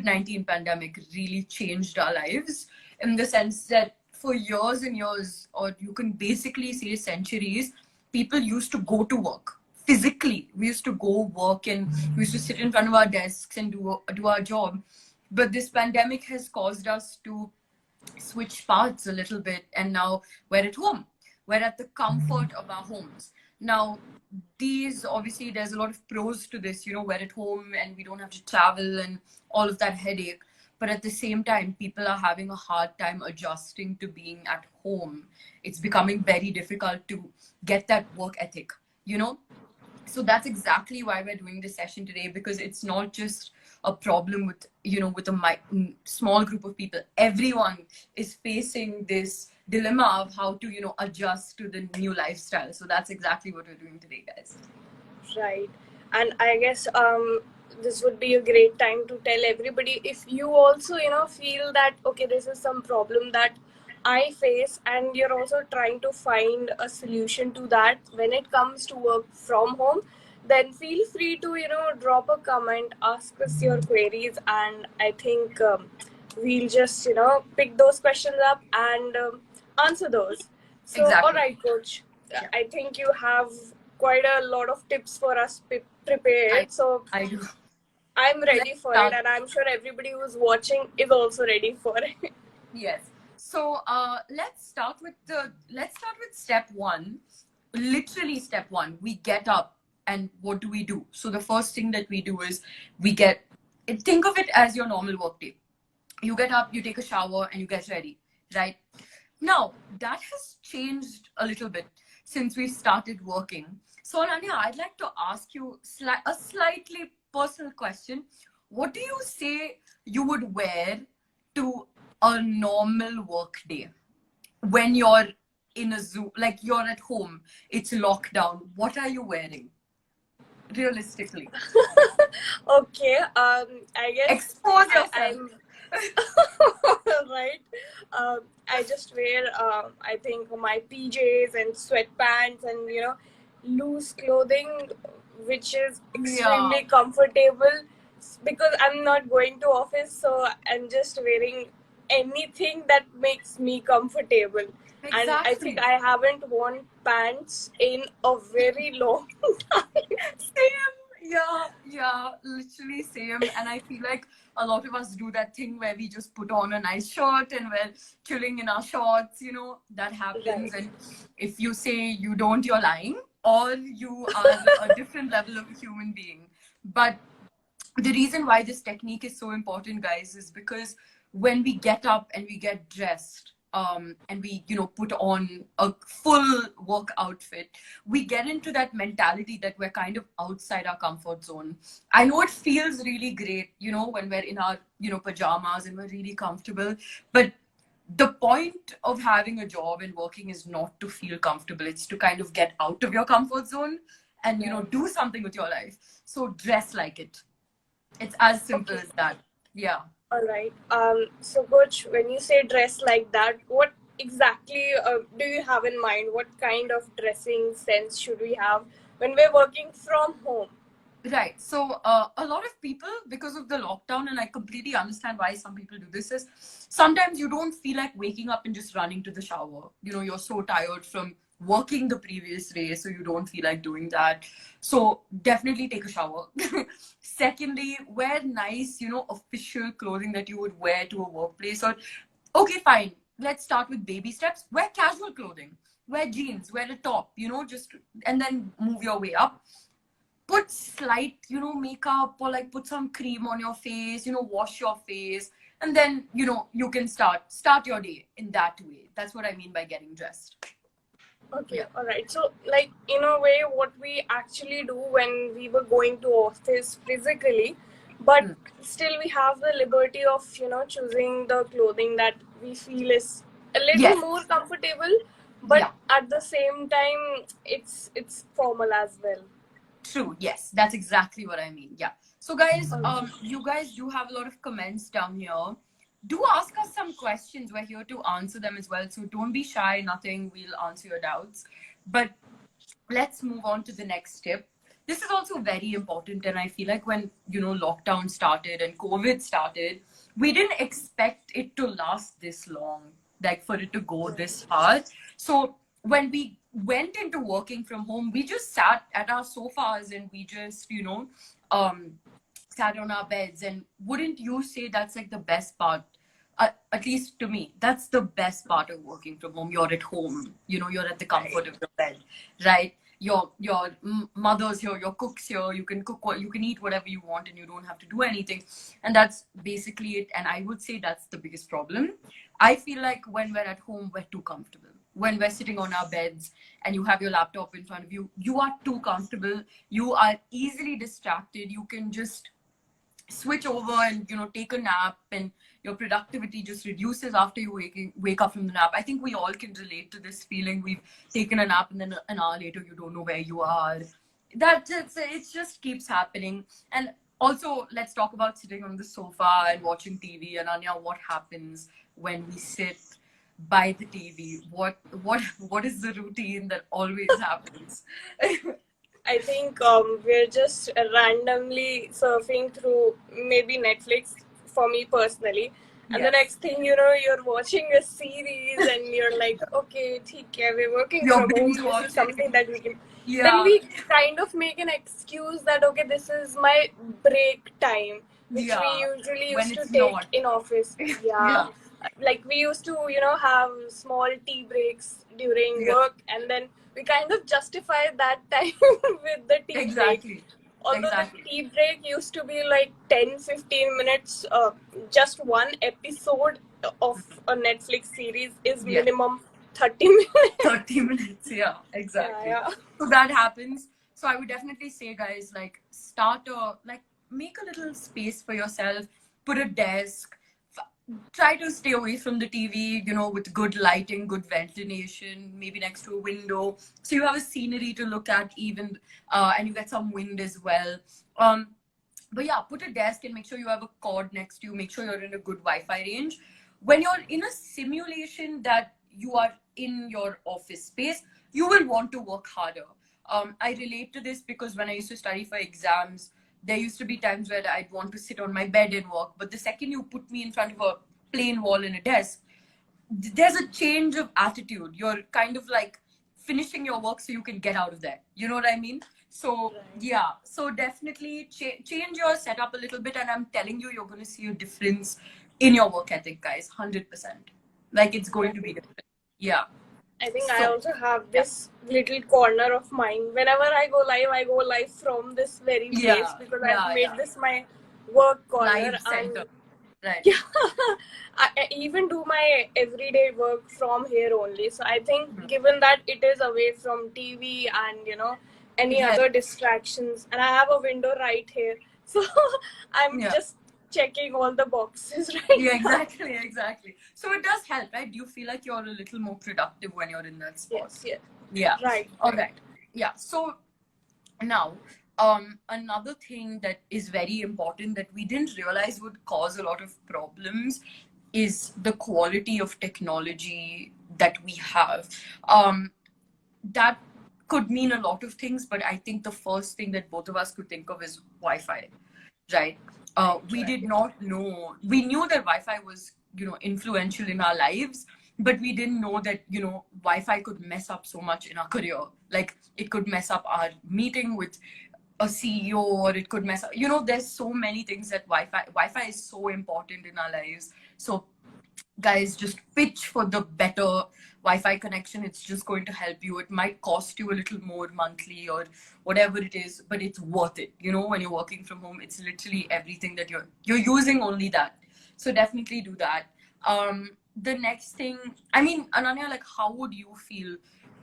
COVID-19 pandemic really changed our lives in the sense that for years and years, or you can basically say centuries, people used to go to work physically. We used to go work and we used to sit in front of our desks and do our job. But this pandemic has caused us to switch paths a little bit, and now we're at home. We're at the comfort of our homes. Now, these obviously there's a lot of pros to this, we're at home and we don't have to travel and all of that headache. But at the same time, people are having a hard time adjusting to being at home. It's becoming very difficult to get that work ethic, So that's exactly why we're doing this session today, because it's not just a problem with, with a small group of people. Everyone is facing this dilemma of how to, adjust to the new lifestyle. So that's exactly what we're doing today, guys. Right. And I guess this would be a great time to tell everybody, if you also, feel that, okay, this is some problem that I face, and you're also trying to find a solution to that when it comes to work from home, then feel free to, drop a comment, ask us your queries, and I think we'll just, pick those questions up and answer those. So, Exactly. All right, Coach. Yeah. I think you have quite a lot of tips for us prepared. I do. I'm ready for it, and I'm sure everybody who's watching is also ready for it. Yes. So let's start with step one. Literally step one. We get up, and what do we do? So the first thing that we do is think of it as your normal work day. You get up, you take a shower, and you get ready, right? Now, that has changed a little bit since we started working. So Ananya, I'd like to ask you a slightly personal question. What do you say you would wear to a normal work day when you're in a Zoom, like you're at home, it's lockdown? What are you wearing realistically? Okay, I guess expose yourself. Right. I just wear I think my PJs and sweatpants and loose clothing, which is extremely comfortable because I'm not going to office, so I'm just wearing anything that makes me comfortable. Exactly. And I think I haven't worn pants in a very long time. Same. Yeah, literally same. And I feel like a lot of us do that thing where we just put on a nice shirt and we're chilling in our shorts, that happens. Right. And if you say you don't, you're lying, or you are a different level of a human being. But the reason why this technique is so important, guys, is because when we get up and we get dressed, and we put on a full work outfit, we get into that mentality that we're kind of outside our comfort zone. I know it feels really great, when we're in our pajamas and we're really comfortable, but the point of having a job and working is not to feel comfortable. It's to kind of get out of your comfort zone and do something with your life. So dress like it. It's as simple as that. Yeah. All right. So, Coach, when you say dress like that, what exactly do you have in mind? What kind of dressing sense should we have when we're working from home? Right. So, a lot of people, because of the lockdown, and I completely understand why some people do this, is sometimes you don't feel like waking up and just running to the shower. You're so tired from working the previous day, so you don't feel like doing that. So definitely take a shower. Secondly, wear nice, official clothing that you would wear to a workplace. Or, okay, fine, let's start with baby steps. Wear casual clothing, wear jeans, wear a top, and then move your way up. Put slight, makeup, or like put some cream on your face, wash your face, and then, you can start your day in that way. That's what I mean by getting dressed. Okay, yeah. All right. So, like, in a way, what we actually do when we were going to office physically, but still we have the liberty of, choosing the clothing that we feel is a little more comfortable, but at the same time, it's formal as well. True. Yes, that's exactly what I mean. Yeah. So, guys, you guys do have a lot of comments down here. Do ask us some questions. We're here to answer them as well. So don't be shy, nothing. We'll answer your doubts. But let's move on to the next tip. this is also very important. And I feel like when, lockdown started and COVID started, we didn't expect it to last this long, like for it to go this hard. So when we went into working from home, we just sat at our sofas and we just, um, sat on our beds. And wouldn't you say that's like the best part? At least to me, that's the best part of working from home. You're at home, you're at the comfort of your bed, right? Your mother's here, your cook's here. You can cook what you can eat whatever you want, and you don't have to do anything. And that's basically it. And I would say that's the biggest problem. I feel like when we're at home, we're too comfortable. When we're sitting on our beds and you have your laptop in front of you, you are too comfortable. You are easily distracted. You can just switch over and take a nap, and your productivity just reduces after you wake up from the nap. I think we all can relate to this feeling. We've taken a nap and then an hour later you don't know where you are. It just keeps happening. And also, let's talk about sitting on the sofa and watching TV. And Anya, what happens when we sit by the TV? What is the routine that always happens? I think we're just randomly surfing through maybe Netflix for me personally. And the Yes. next thing you know, you're watching a series and you're like, okay, okay, we're working You're from home. binge This watching. is something that we can. Then Yeah. we kind of make an excuse that, okay, this is my break time, which we Yeah. usually When used to it's take not. in office. Yeah. Like we used to, have small tea breaks during Yeah. work, and then we kind of justify that time with the tea break. Exactly. Although Exactly. the tea break used to be like 10-15 minutes, just one episode of a Netflix series is Yeah. minimum 30 minutes. 30 minutes. Yeah, exactly. Yeah. So that happens. So I would definitely say, guys, like make a little space for yourself, put a desk, try to stay away from the TV, with good lighting, good ventilation, maybe next to a window. So you have a scenery to look at even, and you get some wind as well. But yeah, put a desk and make sure you have a cord next to you. Make sure you're in a good Wi-Fi range. When you're in a simulation that you are in your office space, you will want to work harder. I relate to this because when I used to study for exams, there used to be times where I'd want to sit on my bed and work. But the second you put me in front of a plain wall and a desk, there's a change of attitude. You're kind of like finishing your work so you can get out of there. You know what I mean? So yeah, so definitely change your setup a little bit, and I'm telling you, you're going to see a difference in your work ethic, guys. 100%. Like it's going to be different. Yeah. I think So, I also have this little corner of mine. Whenever I go live from this very place because I've made this my work corner. Live center. Right. Yeah, I even do my everyday work from here only. So I think given that it is away from TV and any other distractions, and I have a window right here, so I'm just checking all the boxes right now. Exactly. So it does help, right? Do you feel like you're a little more productive when you're in that spot? Yes. Yeah. Right. All right. Yeah. So now, another thing that is very important that we didn't realize would cause a lot of problems is the quality of technology that we have. That could mean a lot of things, but I think the first thing that both of us could think of is Wi-Fi, right? We did not know. We knew that Wi-Fi was, influential in our lives, but we didn't know that, Wi-Fi could mess up so much in our career. Like it could mess up our meeting with a CEO, or it could mess up, there's so many things that Wi-Fi is so important in our lives. So guys, just pitch for the better Wi-Fi connection. It's just going to help you. It might cost you a little more monthly or whatever it is, but it's worth it. When you're working from home, it's literally everything that you're using only that. So definitely do that. The next thing, I mean, Ananya, like how would you feel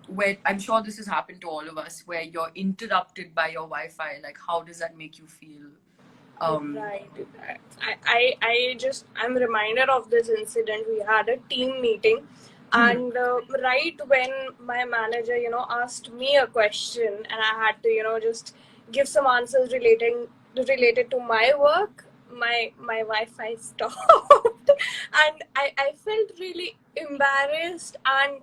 where, I'm sure this has happened to all of us, where you're interrupted by your Wi-Fi? Like how does that make you feel? Right. I'm reminded of this incident. We had a team meeting, and right when my manager, asked me a question, and I had to, just give some answers related to my work, my Wi-Fi stopped, and I felt really embarrassed and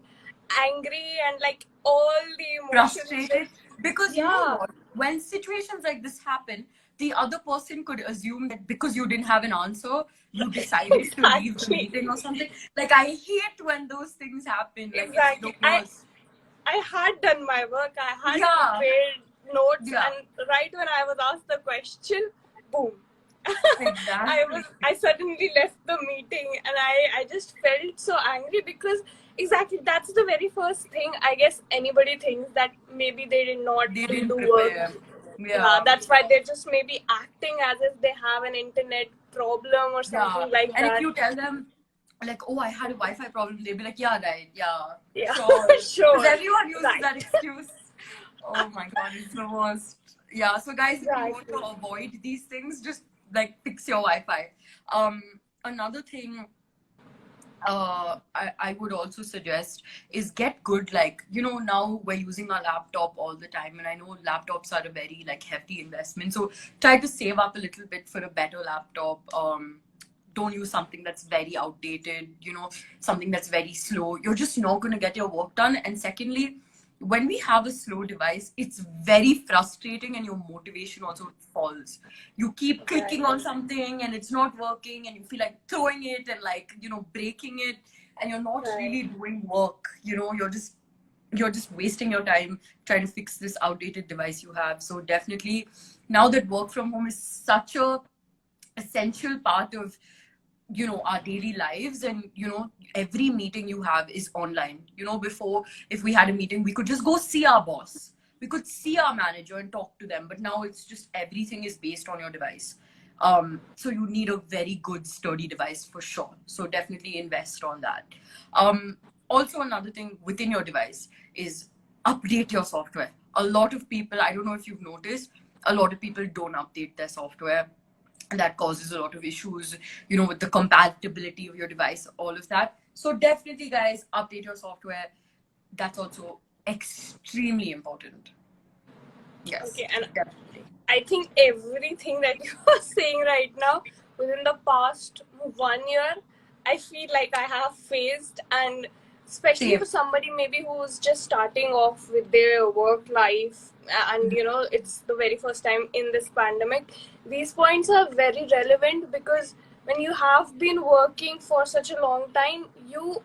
angry and like all the emotions. Frustrated because you know what? when situations like this happen, the other person could assume that because you didn't have an answer, you decided to leave the Exactly. meeting or something. Like, I hate when those things happen. Like, it's the Exactly. worst. I had done my work. I had Yeah, prepared notes, yeah, and right when I was asked the question, boom. exactly. I suddenly left the meeting, and I just felt so angry because exactly that's the very first thing I guess anybody thinks, that maybe they did not They do didn't the work. prepare. Yeah, Yeah, that's why they're just maybe acting as if they have an internet problem or yeah. something like And if that. you tell them, like, oh, I had a Wi-Fi problem, they'll be like, yeah, right, yeah, Yeah, sure. Because sure. everyone uses Right. that excuse. Oh my God, it's the worst. Yeah, so guys, if you want to Exactly. avoid these things, just like fix your Wi-Fi. Um, Another thing I would also suggest is get good. Like, now we're using our laptop all the time, and I know laptops are a very like hefty investment. So try to save up a little bit for a better laptop. Don't use something that's very outdated, something that's very slow. You're just not going to get your work done. And secondly, when we have a slow device, it's very frustrating and your motivation also falls. You keep clicking on Exactly. something and it's not working, and you feel like throwing it and like, breaking it, and you're not Right. really doing work. You're just wasting your time trying to fix this outdated device you have. So definitely, now that work from home is such a essential part of our daily lives, and every meeting you have is online. Before, if we had a meeting, we could just go see our boss, we could see our manager and talk to them, but now it's just everything is based on your device. So you need a very good sturdy device for sure, so definitely invest on that. Also, another thing within your device is update your software. A lot of people, I don't know if you've noticed, a lot of people don't update their software, and that causes a lot of issues, with the compatibility of your device, all of that. So definitely, guys, update your software. That's also extremely important. Yes, Okay, and definitely. I think everything that you are saying right now, within the past 1 year, I feel like I have faced, and especially Same. for somebody maybe who's just starting off with their work life, and it's the very first time in this pandemic, these points are very relevant because when you have been working for such a long time, you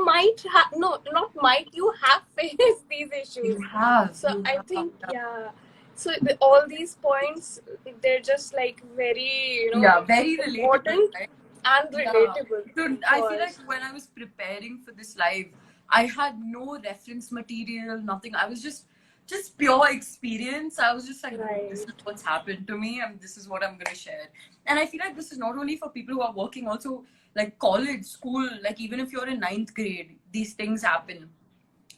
might have, no, not might, you have faced these issues. You have, So you I have. think, yeah, so all these points, they're just like very Yeah, very relatable, important right? and Yeah. relatable So I for feel like us. when I was preparing for this live, I had no reference material, nothing. I was just pure experience. I was just like, dude, this Right. is what's happened to me, and this is what I'm gonna share. And I feel like this is not only for people who are working, also like college, school, like even if you're in ninth grade, these things happen,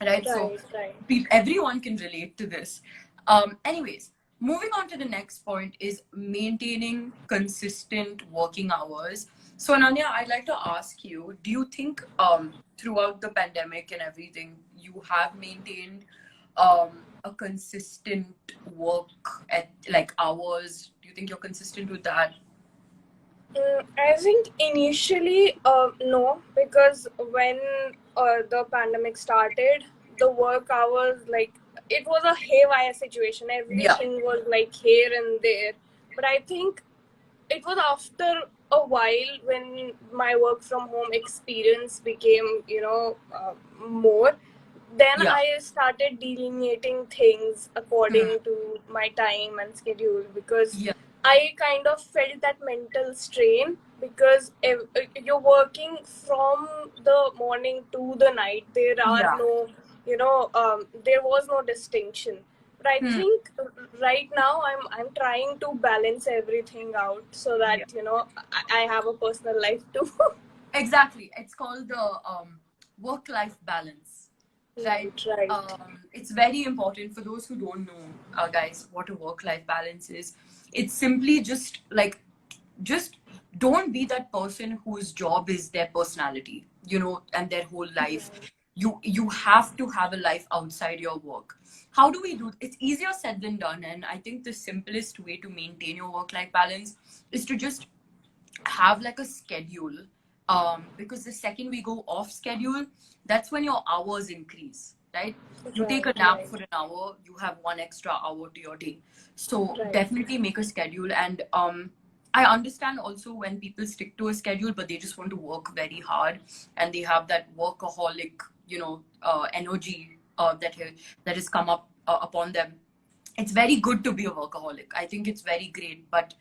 right? So Right. Right. everyone can relate to this. Anyways, moving on to the next point is maintaining consistent working hours. So Ananya, I'd like to ask you, do you think throughout the pandemic and everything, you have maintained a consistent work at like hours? Do you think you're consistent with that? I think initially, no, because when the pandemic started, the work hours, like, it was a haywire situation. Yeah. Everything was like here and there. But I think it was after a while when my work from home experience became, more. Then Yeah. I started delineating things Hmm. according to my time and schedule, because Yeah. I kind of felt that mental strain, because you're working from the morning to the night. There are Yeah. no, there was no distinction. But I Hmm. think right now I'm trying to balance everything out so that Yeah. I have a personal life too. Exactly. It's called the work-life balance, right? Right, right. It's very important for those who don't know, guys, what a work-life balance is. It's simply just don't be that person whose job is their personality, and their whole life. You have to have a life outside your work. How do we do? It's easier said than done, and I think the simplest way to maintain your work-life balance is to just have like a schedule, because the second we go off schedule, that's when your hours increase. right? You take a Right, nap right, for an hour, you have 1 extra hour to your day. So right. definitely make a schedule. And I understand also when people stick to a schedule but they just want to work very hard and they have that workaholic, energy that has come up upon them. It's very good to be a workaholic. I think it's very great, but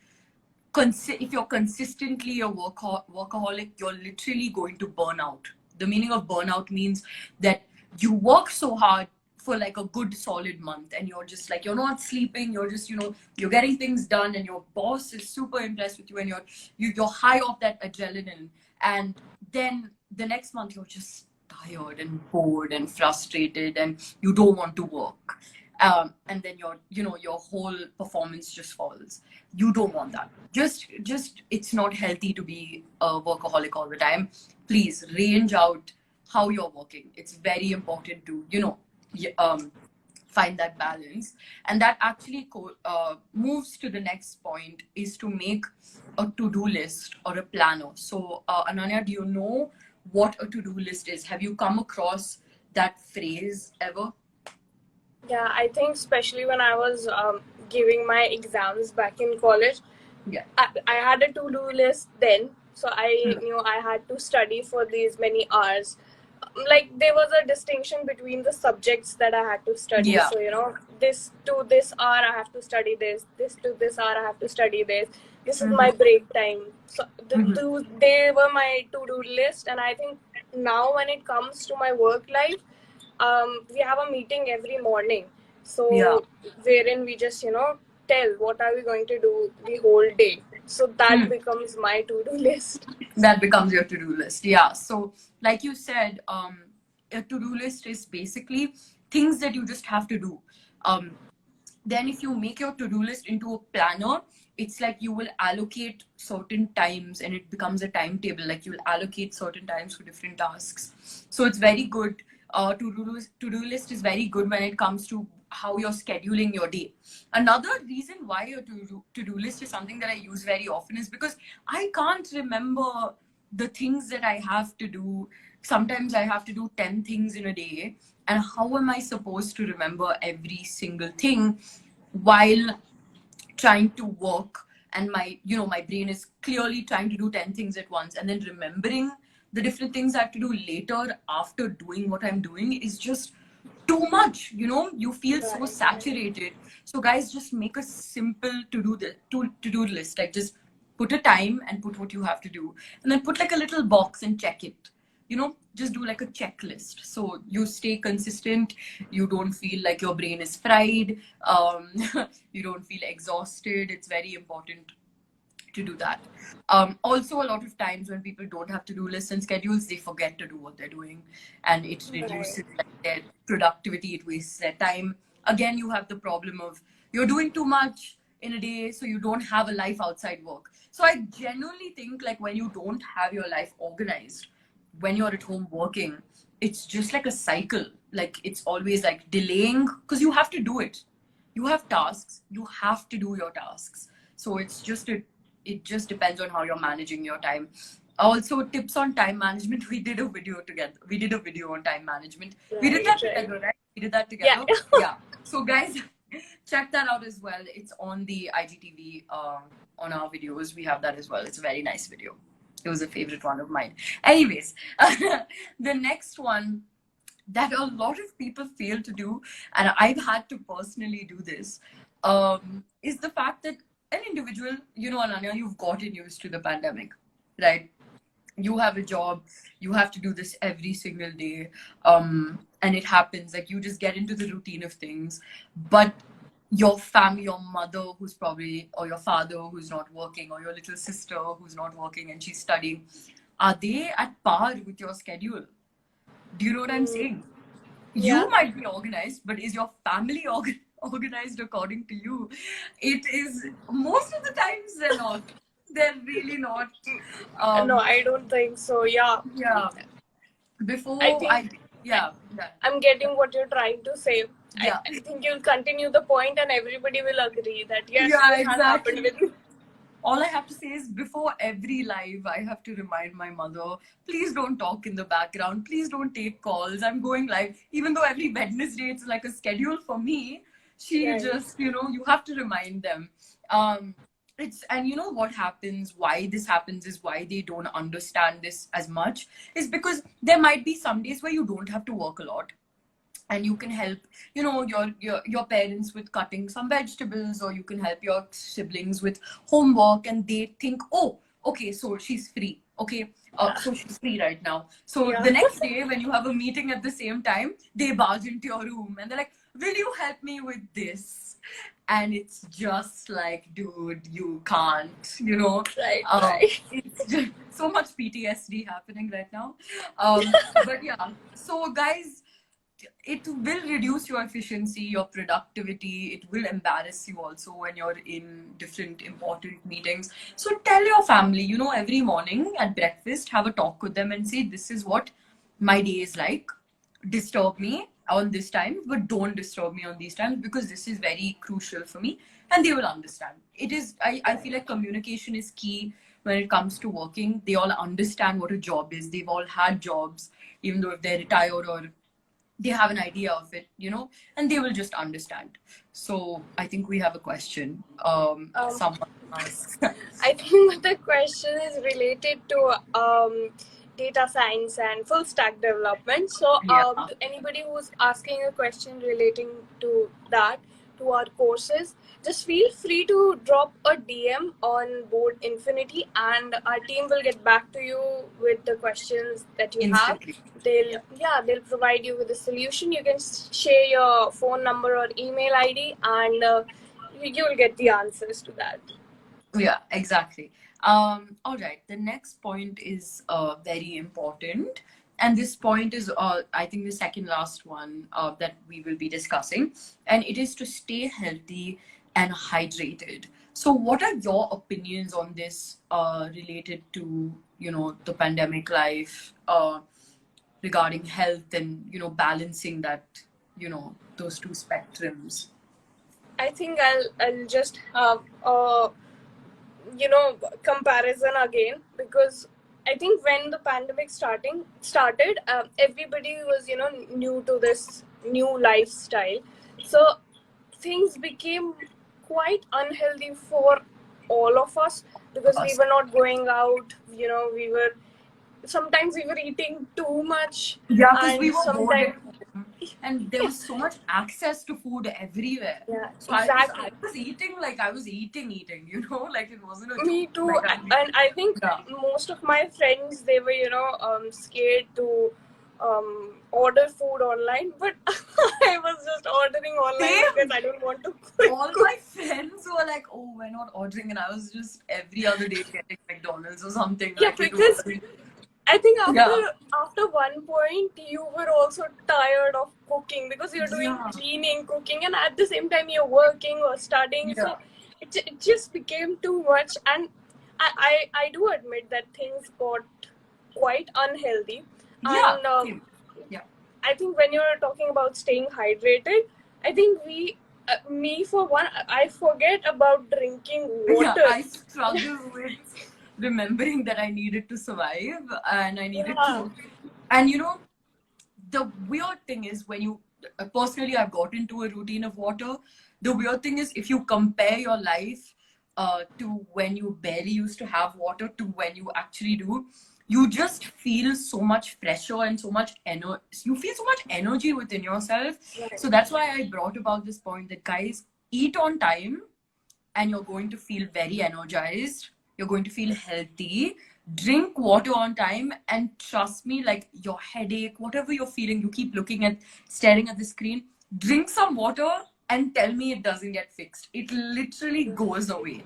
if you're consistently a workaholic, you're literally going to burn out. The meaning of burnout means that you work so hard for like a good solid month and you're just like, you're not sleeping, you're just, you're getting things done and your boss is super impressed with you and you're high off that adrenaline. And then the next month you're just tired and bored and frustrated and you don't want to work. And then your whole performance just falls. You don't want that. Just it's not healthy to be a workaholic all the time. Please range out how you're working. It's very important to find that balance. And that actually moves to the next point, is to make a to-do list or a planner. So Ananya, do you know what a to-do list is? Have you come across that phrase ever? Yeah, I think especially when I was giving my exams back in college, Yeah. I had a to-do list then, so I knew I had to study for these many hours. Like there was a distinction between the subjects that I had to study. Yeah. So this to this hour I have to study this. This to this hour I have to study this. This is my break time. So they were my to-do list, and I think now when it comes to my work life, we have a meeting every morning. Yeah. So wherein we just tell what are we going to do the whole day. So that becomes my to-do list. That becomes your to-do list. Yeah. So like you said, a to-do list is basically things that you just have to do. Then if you make your to-do list into a planner, it's like you will allocate certain times and it becomes a timetable. Like you'll allocate certain times for different tasks. So it's very good. To-do list is very good when it comes to how you're scheduling your day. Another reason why your to-do list is something that I use very often is because I can't remember the things that I have to do. Sometimes I have to do 10 things in a day. And how am I supposed to remember every single thing while trying to work? And my brain is clearly trying to do 10 things at once, and then remembering the different things I have to do later after doing what I'm doing is just too much. You feel so Right. saturated. So guys, just make a simple to-do list. Like just put a time and put what you have to do, and then put like a little box and check it. Just do like a checklist so you stay consistent. You don't feel like your brain is fried. You don't feel exhausted. It's very important to do that. Also, a lot of times when people don't have to do lists and schedules, they forget to do what they're doing, and it Right. reduces like, their productivity. It wastes their time. Again, you have the problem of you're doing too much in a day, so you don't have a life outside work. So I genuinely think like when you don't have your life organized, when you're at home working, it's just like a cycle. Like it's always like delaying because you have to do it. You have tasks. You have to do your tasks. So it just depends on how you're managing your time. Also, tips on time management. We did a video together. We did a video on time management. We did that Right. together, right? We did that Yeah. together. Yeah. So guys, check that out as well. It's on the IGTV on our videos. We have that as well. It's a very nice video. It was a favorite one of mine. Anyways, the next one that a lot of people fail to do, and I've had to personally do this, is the fact that an individual, Ananya, you've gotten used to the pandemic, right? You have a job, you have to do this every single day, and it happens like you just get into the routine of things. But your family, your mother who's probably, or your father who's not working, or your little sister who's not working and she's studying, are they at par with your schedule? Do you know what I'm saying? Yeah. You might be organized, but is your family organized according to you? It is, most of the times they're not. They're really not. No, Um, I don't think so. Yeah. yeah. I Before think yeah, yeah, I'm getting what you're trying to say. I, yeah, I think you'll continue the point and everybody will agree that yes, yeah, this has happened exactly. with me. all I have to say is before every live, I have to remind my mother, please don't talk in the background. Please don't take calls. I'm going live. Even though every Wednesday it's like a schedule for me, she Right. just, you have to remind them. Um, and you know what happens, why this happens is why they don't understand this as much is because there might be some days where you don't have to work a lot and you can help your parents with cutting some vegetables, or you can help your siblings with homework, and they think, oh, okay, so she's free, okay, Yeah. so she's free right now. So Yeah. the next day when you have a meeting at the same time, they barge into your room and they're like, will you help me with this? And it's just like, dude, you can't, Right. Right. it's just so much PTSD happening right now. But yeah, so guys, it will reduce your efficiency, your productivity. It will embarrass you also when you're in different important meetings. So tell your family, every morning at breakfast, have a talk with them and say, this is what my day is like. Disturb me on this time, but don't disturb me on these times because this is very crucial for me. And they will understand. I feel like communication is key when it comes to working. They all understand what a job is. They've all had jobs, even though if they're retired or they have an idea of it, and they will just understand. So I think we have a question. Someone asks. I think the question is related to data science and full stack development. So, Yeah. to anybody who's asking a question relating to that, to our courses, just feel free to drop a DM on Board Infinity, and our team will get back to you with the questions that you have. Instantly. They'll provide you with a solution. You can share your phone number or email ID, and you'll get the answers to that. Yeah, exactly. All right. The next point is very important. And this point is, I think, the second last one that we will be discussing. And it is to stay healthy and hydrated. So, what are your opinions on this related to, the pandemic life, regarding health and, balancing that, those two spectrums? I think I'll just have comparison again, because I think when the pandemic started, everybody was new to this new lifestyle, so things became quite unhealthy for all of us, because we Us. were not going out. Sometimes we were eating too much, Yeah, because we and were bored sometimes at home and there was so much access to food everywhere. yeah, So I exactly. was eating like I was eating, like it wasn't a Me joke. too, Like and I think yeah. most of my friends, they were scared to order food online, but I was just ordering online because Same. I don't want to All cook. my friends were like, "Oh, we're not ordering," and I was just every other day getting McDonald's or something. Yeah, Like it because was. I think after Yeah. after one point you were also tired of cooking, because you're doing Yeah. cleaning, cooking, and at the same time you're working or studying. Yeah. So it just became too much, and I do admit that things got quite unhealthy. Yeah. And Same. Yeah. I think when you're talking about staying hydrated, I think me for one, I forget about drinking Yeah, water. I struggle with remembering that I needed to survive and I needed Yeah, to. And the weird thing is when you, personally, I've got into a routine of water. The weird thing is if you compare your life to when you barely used to have water to when you actually do, you just feel so much fresher and so much you feel so much energy within yourself. right. So that's why I brought about this point that guys, eat on time and you're going to feel very energized. You're going to feel healthy. Drink water on time, and trust me, like your headache, whatever you're feeling, you keep staring at the screen. Drink some water and tell me it doesn't get fixed. It literally goes away.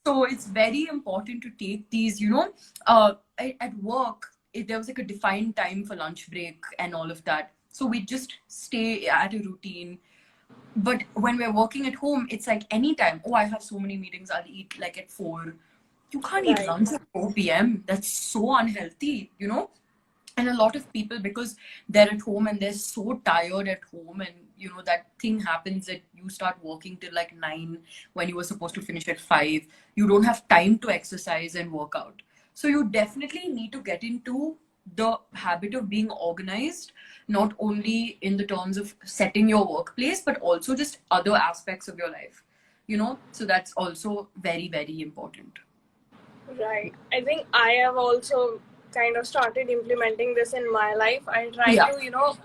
So it's very important to take these, at work, there was like a defined time for lunch break and all of that. So we just stay at a routine, but when we're working at home, it's like anytime. Oh, I have so many meetings. I'll eat like at 4. You can't eat Right. lunch at 4 p.m. That's so unhealthy. And a lot of people, because they're at home and they're so tired at home and that thing happens that you start working till like 9 when you were supposed to finish at 5. You don't have time to exercise and work out. So you definitely need to get into the habit of being organized, not only in the terms of setting your workplace, but also just other aspects of your life. So that's also very, very important. Right. I think I have also kind of started implementing this in my life. I try Yeah. to,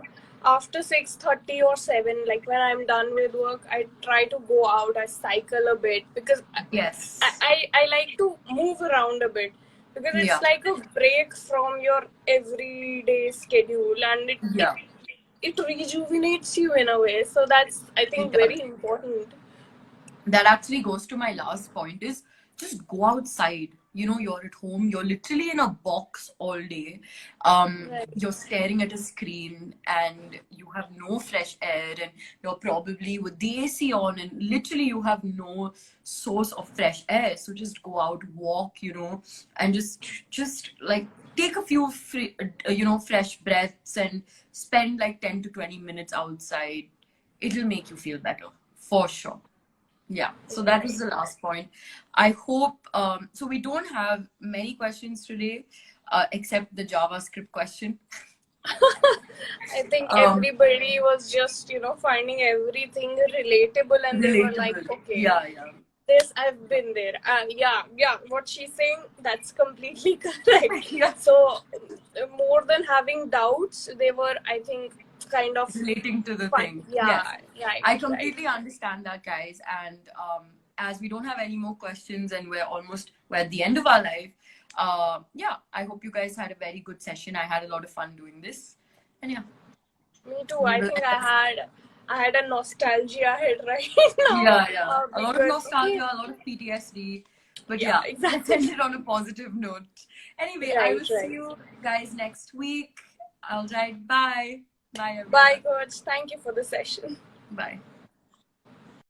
after 6:30 or 7, like when I'm done with work, I try to go out, I cycle a bit because Yes. I like to move around a bit because it's Yeah. like a break from your everyday schedule, and Yeah. it rejuvenates you in a way. So that's, I It think, does. very important. That actually goes to my last point, is just go outside. You're at home, you're literally in a box all day. Right. You're staring at a screen and you have no fresh air, and you're probably with the AC on, and literally you have no source of fresh air. So just go out, walk, and just like take a few fresh breaths and spend like 10 to 20 minutes outside. It'll make you feel better for sure. Yeah, so that was Right. the last point. I hope, so we don't have many questions today, except the JavaScript question. I think Um, everybody was just, finding everything relatable, and they were like, Relatable. okay, Yeah, yeah. this I've been there. Yeah, what she's saying, that's completely correct. Yeah. So, more than having doubts, they were, I think, kind of Relating to the fun. thing. Yeah, Yes. right, I right. completely understand that, guys. And as we don't have any more questions and we're at the end of our life, yeah, I hope you guys had a very good session. I had a lot of fun doing this. And yeah, Me too. we I will think end up. I had a nostalgia hit right now Yeah, yeah. A lot of because okay, nostalgia, a lot of PTSD. But yeah, yeah, let's exactly. end it on a positive note. Anyway, I Right, will see right. you guys next week. All right. Bye. Bye, everyone. Bye, coach. Thank you for the session. Bye.